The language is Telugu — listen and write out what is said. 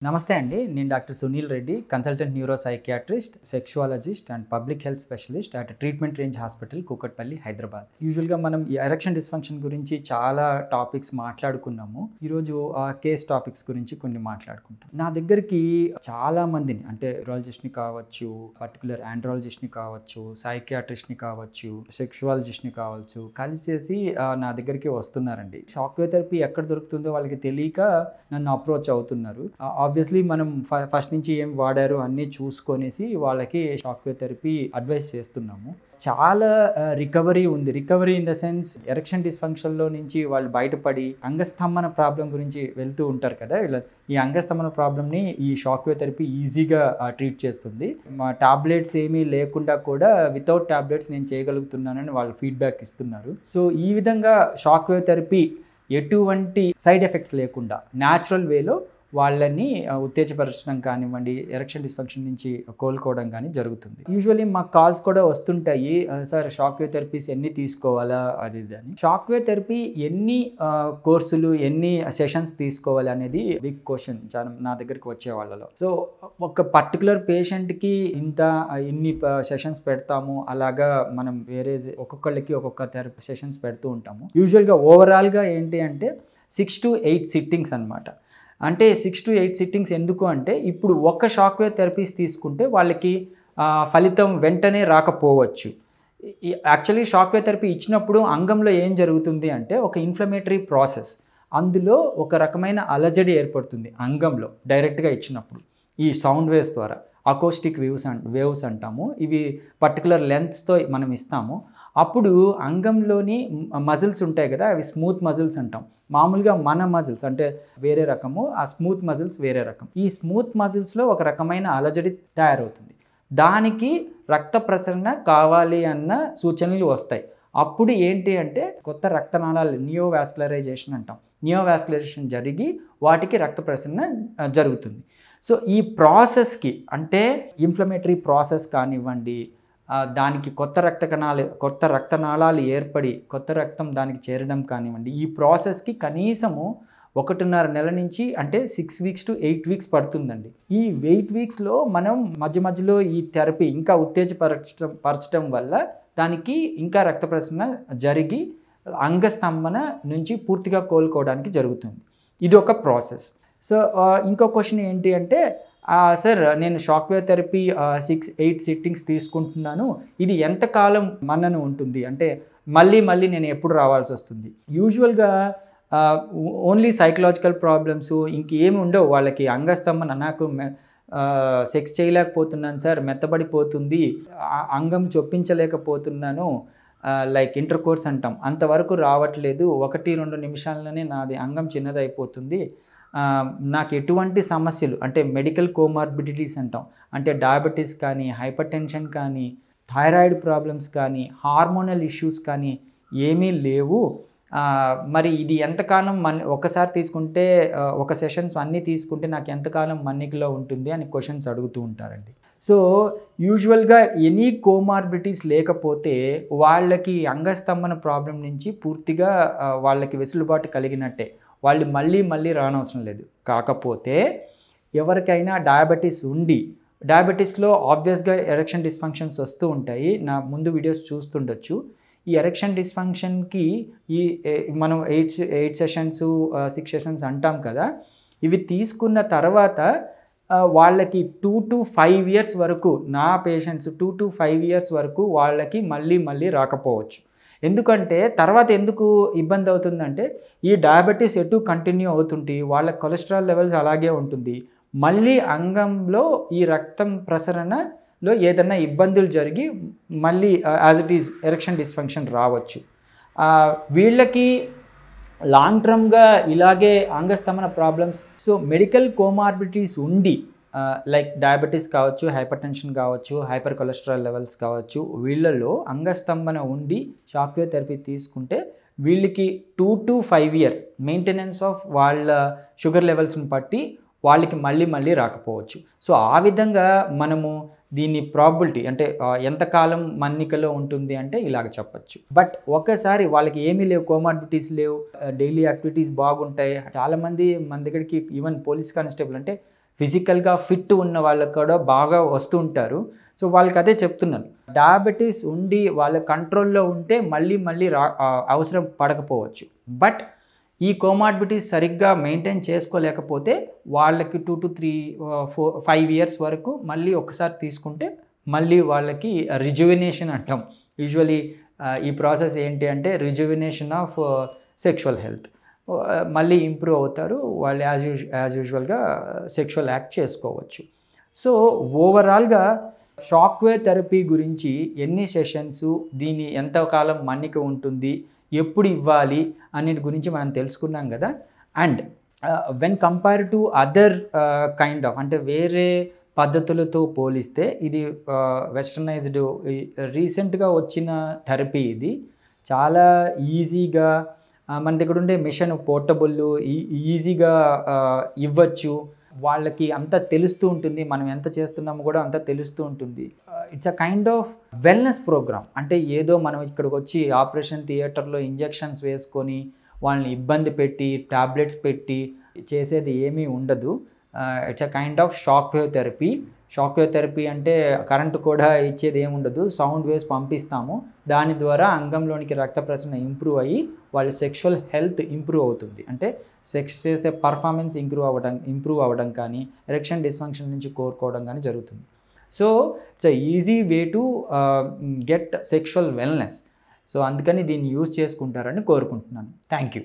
నమస్తే అండి. నేను doctor Sunil Reddy, consultant neuro psychiatrist, sexologist and public health specialist at treatment range hospital, Kukatpally, Hyderabad. యూజువల్గా మనం ఈ ఎరెక్షన్ డిస్ఫంక్షన్ గురించి చాలా టాపిక్స్ మాట్లాడుకున్నాము. ఈరోజు ఆ కేస్ టాపిక్స్ గురించి కొన్ని మాట్లాడుకుంటాం. నా దగ్గరికి చాలా మందిని, అంటే యూరాలజిస్ట్ని కావచ్చు, పర్టికులర్ ఆండ్రాలజిస్ట్ని కావచ్చు, సైకియాట్రిస్ట్ని కావచ్చు, సెక్షువాలజిస్ట్ని కావచ్చు, కలిసేసి నా దగ్గరికి వస్తున్నారండి. షాక్ వేవ్ థెరపీ ఎక్కడ దొరుకుతుందో వాళ్ళకి తెలియక నన్ను అప్రోచ్ అవుతున్నారు. ఆబ్వియస్లీ మనం ఫస్ట్ నుంచి ఏం వాడారు అన్నీ చూసుకొనేసి వాళ్ళకి షాక్ వేవ్ థెరపీ అడ్వైస్ చేస్తున్నాము. చాలా రికవరీ ఉంది. Recovery in the sense erection డిస్ఫంక్షన్లో నుంచి వాళ్ళు బయటపడి అంగస్తంభన ప్రాబ్లం గురించి వెళ్తూ ఉంటారు కదా. ఇలా ఈ అంగస్తంభన ప్రాబ్లమ్ని ఈ షాక్ వేవ్ థెరపీ ఈజీగా ట్రీట్ చేస్తుంది. మా టాబ్లెట్స్ ఏమీ లేకుండా కూడా వితౌట్ టాబ్లెట్స్ నేను చేయగలుగుతున్నానని వాళ్ళు ఫీడ్బ్యాక్ ఇస్తున్నారు. సో ఈ విధంగా షాక్ వేవ్ థెరపీ ఎటువంటి సైడ్ ఎఫెక్ట్స్ లేకుండా న్యాచురల్ వేలో వాళ్ళని ఉత్తేజపరచడం కానివ్వండి, ఎరెక్షన్ డిస్ఫంక్షన్ నుంచి కోలుకోవడం కానీ జరుగుతుంది. యూజువల్లీ మాకు కాల్స్ కూడా వస్తుంటాయి, సార్ షాక్ వేవ్ థెరపీస్ ఎన్ని తీసుకోవాలా అది అని. షాక్ వేవ్ థెరపీ ఎన్ని కోర్సులు, ఎన్ని సెషన్స్ తీసుకోవాలి అనేది బిగ్ క్వశ్చన్ నా దగ్గరికి వచ్చే వాళ్ళలో. సో ఒక పర్టికులర్ పేషెంట్కి ఇన్ని సెషన్స్ పెడతాము, అలాగా మనం వేరే ఒక్కొక్కళ్ళకి ఒక్కొక్క థెరపీ సెషన్స్ పెడుతూ ఉంటాము. యూజువల్గా ఓవరాల్గా ఏంటి అంటే 6 to 8 సిట్టింగ్స్ అనమాట. అంటే 6 to 8 సిట్టింగ్స్ ఎందుకు అంటే, ఇప్పుడు ఒక్క షాక్ వేవ్ థెరపీస్ తీసుకుంటే వాళ్ళకి ఫలితం వెంటనే రాకపోవచ్చు. యాక్చువల్లీ షాక్ వేవ్ థెరపీ ఇచ్చినప్పుడు అంగంలో ఏం జరుగుతుంది అంటే, ఒక ఇన్ఫ్లమేటరీ ప్రాసెస్, అందులో ఒక రకమైన అలజడి ఏర్పడుతుంది అంగంలో డైరెక్ట్గా ఇచ్చినప్పుడు. ఈ సౌండ్ వేవ్స్ ద్వారా అకోస్టిక్ వేవ్స్ అంటాము. ఇవి పర్టికులర్ లెంత్స్తో మనం ఇస్తాము. అప్పుడు అంగంలోని మజిల్స్ ఉంటాయి కదా, అవి స్మూత్ మజిల్స్ అంటాం. మామూలుగా మన మజిల్స్ అంటే వేరే రకము, ఆ స్మూత్ మజిల్స్ వేరే రకం. ఈ స్మూత్ మజిల్స్లో ఒక రకమైన అలజడి తయారవుతుంది. దానికి రక్త ప్రసరణ కావాలి అన్న సూచనలు వస్తాయి. అప్పుడు ఏంటి అంటే, కొత్త రక్తనాళాలు నియోవాస్కులరైజేషన్ అంటాం. నియోవాస్కులరైజేషన్ జరిగి వాటికి రక్త ప్రసరణ జరుగుతుంది. సో ఈ ప్రాసెస్కి, అంటే ఇన్ఫ్లమేటరీ ప్రాసెస్ కానివ్వండి, దానికి కొత్త రక్తనాళాలు ఏర్పడి కొత్త రక్తం దానికి చేరడం కానివ్వండి, ఈ ప్రాసెస్కి కనీసము 1.5 నెల నుంచి, అంటే 6 weeks to 8 weeks పడుతుందండి. ఈ 8 weeksలో మనం మధ్యలో ఈ థెరపీ ఇంకా ఉత్తేజపరచడం వల్ల దానికి ఇంకా రక్త ప్రసరణ జరిగి అంగస్తంభన నుంచి పూర్తిగా కోలుకోవడానికి జరుగుతుంది. ఇది ఒక ప్రాసెస్. సో ఇంకో క్వశ్చన్ ఏంటి అంటే, సార్ నేను షాక్ వేవ్ థెరపీ 6-8 సిట్టింగ్స్ తీసుకుంటున్నాను, ఇది ఎంతకాలం మన్నను ఉంటుంది, అంటే మళ్ళీ నేను ఎప్పుడు రావాల్సి వస్తుంది? యూజువల్గా ఓన్లీ సైకలాజికల్ ప్రాబ్లమ్స్ ఇంకేమి ఉండవు వాళ్ళకి. అంగస్తంభన, నాకు సెక్స్ చేయలేకపోతున్నాను సార్, మెత్తబడిపోతుంది, అంగం చొప్పించలేకపోతున్నాను, లైక్ ఇంటర్ కోర్స్ అంటాం, అంతవరకు రావట్లేదు, 1-2 నిమిషాల్లోనే నాది అంగం చిన్నదైపోతుంది, నాకు ఎటువంటి సమస్యలు, అంటే మెడికల్ కోమార్బిడిటీస్ అంటాం, అంటే డయాబెటీస్ కానీ, హైపర్ టెన్షన్ కానీ, థైరాయిడ్ ప్రాబ్లమ్స్ కానీ, హార్మోనల్ ఇష్యూస్ కానీ ఏమీ లేవు, మరి ఇది ఎంతకాలం ఒకసారి తీసుకుంటే, ఒక సెషన్స్ అన్నీ తీసుకుంటే నాకు ఎంతకాలం మన్నికలో ఉంటుంది అని క్వశ్చన్స్ అడుగుతూ ఉంటారండి. సో యూజువల్గా ఎనీ కోమార్బిడిటీస్ లేకపోతే వాళ్ళకి అంగస్తంభన ప్రాబ్లం నుంచి పూర్తిగా వాళ్ళకి వెసులుబాటు కలిగినట్టే, వాళ్ళు మళ్ళీ రానవసరం లేదు. కాకపోతే ఎవరికైనా డయాబెటీస్ ఉండి, డయాబెటీస్లో ఆబ్వియస్గా ఎరెక్షన్ డిస్ఫంక్షన్స్ వస్తూ ఉంటాయి, నా ముందు వీడియోస్ చూస్తుండొచ్చు. ఈ ఎరెక్షన్ డిస్ఫంక్షన్కి మనం 8 సెషన్స్ 6 సెషన్స్ అంటాం కదా, ఇవి తీసుకున్న తర్వాత వాళ్ళకి 2 to 5 years వరకు, నా పేషెంట్స్ 2 to 5 years వరకు వాళ్ళకి మళ్ళీ రాకపోవచ్చు. ఎందుకంటే తర్వాత ఎందుకు ఇబ్బంది అవుతుందంటే, ఈ డయాబెటీస్ ఎటు కంటిన్యూ అవుతుంటే వాళ్ళ కొలెస్ట్రాల్ లెవెల్స్ అలాగే ఉంటుంది, మళ్ళీ అంగంలో ఈ రక్తం ప్రసరణలో ఏదైనా ఇబ్బందులు జరిగి మళ్ళీ as it is erection dysfunction రావచ్చు. వీళ్ళకి లాంగ్ టర్మ్గా ఇలాగే అంగస్తంభన ప్రాబ్లమ్స్, సో మెడికల్ కోమార్బిడిటీస్ ఉండి, లైక్ డయాబెటీస్ కావచ్చు, హైపర్ టెన్షన్ కావచ్చు, హైపర్ కొలెస్ట్రాల్ లెవెల్స్ కావచ్చు, వీళ్ళలో అంగస్తంభన ఉండి షాక్ వేవ్ థెరపీ తీసుకుంటే వీళ్ళకి 2 to 5 years మెయింటెనెన్స్ ఆఫ్ వాళ్ళ షుగర్ లెవెల్స్ని బట్టి వాళ్ళకి మళ్ళీ రాకపోవచ్చు. సో ఆ విధంగా మనము దీని ప్రాబిలిటీ, అంటే ఎంతకాలం మన్నికలో ఉంటుంది అంటే ఇలాగ చెప్పచ్చు. బట్ ఒకసారి వాళ్ళకి ఏమీ లేవు, కోమార్బిడిటీస్ లేవు, డైలీ యాక్టివిటీస్ బాగుంటాయి. చాలామంది మన దగ్గరికి ఈవెన్ పోలీస్ కానిస్టేబుల్, అంటే ఫిజికల్గా ఫిట్ ఉన్న వాళ్ళకు కూడా బాగా వస్తూ ఉంటారు. సో వాళ్ళకి అదే చెప్తున్నాను, డయాబెటీస్ ఉండి వాళ్ళ కంట్రోల్లో ఉంటే మళ్ళీ మళ్ళీ అవసరం పడకపోవచ్చు. బట్ ఈ కోమార్బిడిటీస్ సరిగ్గా మెయింటైన్ చేసుకోలేకపోతే వాళ్ళకి 2 to 3 5 ఇయర్స్ వరకు మళ్ళీ ఒకసారి తీసుకుంటే మళ్ళీ వాళ్ళకి రిజువినేషన్ అంటాం. యూజువలీ ఈ ప్రాసెస్ ఏంటి అంటే రిజువినేషన్ ఆఫ్ సెక్షువల్ హెల్త్. మళ్ళీ ఇంప్రూవ్ అవుతారు, వాళ్ళు యాజ్ యూజువల్గా సెక్షువల్ యాక్ట్ చేసుకోవచ్చు. సో ఓవరాల్గా షాక్ వేవ్ థెరపీ గురించి ఎన్ని సెషన్స్, దీని ఎంతకాలం మన్నిక ఉంటుంది, ఎప్పుడు ఇవ్వాలి అన్నిటి గురించి మనం తెలుసుకున్నాం కదా. And when compare to other kind of, అంటే వేరే పద్ధతులతో పోలిస్తే ఇది వెస్టర్నైజ్డ్ రీసెంట్గా వచ్చిన థెరపీ. ఇది చాలా ఈజీగా మన దగ్గర ఉండే మిషన్ పోర్టబుల్, ఈజీగా ఇవ్వచ్చు. వాళ్ళకి అంతా తెలుస్తూ ఉంటుంది, మనం ఎంత చేస్తున్నామో కూడా అంతా తెలుస్తూ ఉంటుంది. It's a kind of wellness programme. అంటే ఏదో మనం ఇక్కడికి వచ్చి ఆపరేషన్ థియేటర్లో ఇంజెక్షన్స్ వేసుకొని వాళ్ళని ఇబ్బంది పెట్టి టాబ్లెట్స్ పెట్టి చేసేది ఏమీ ఉండదు. It's a kind of shock wave therapy. Shock wave therapy అంటే కరెంటు కూడా ఇచ్చేది ఏమి ఉండదు, సౌండ్ వేవ్స్ పంపిస్తాము, దాని ద్వారా అంగంలోనికి రక్త ప్రసరణ ఇంప్రూవ్ అయ్యి వాళ్ళ సెక్షువల్ హెల్త్ ఇంప్రూవ్ అవుతుంది. అంటే సెక్స్ చేసే పర్ఫార్మెన్స్ ఇంప్రూవ్ అవ్వడం కానీ, ఎరెక్షన్ డిస్ఫంక్షన్ నుంచి కోరుకోవడం కానీ జరుగుతుంది. So it's a easy way to get sexual wellness. So అందుకని దీన్ని యూజ్ చేసుకుంటారని కోరుకుంటున్నాను. Thank you.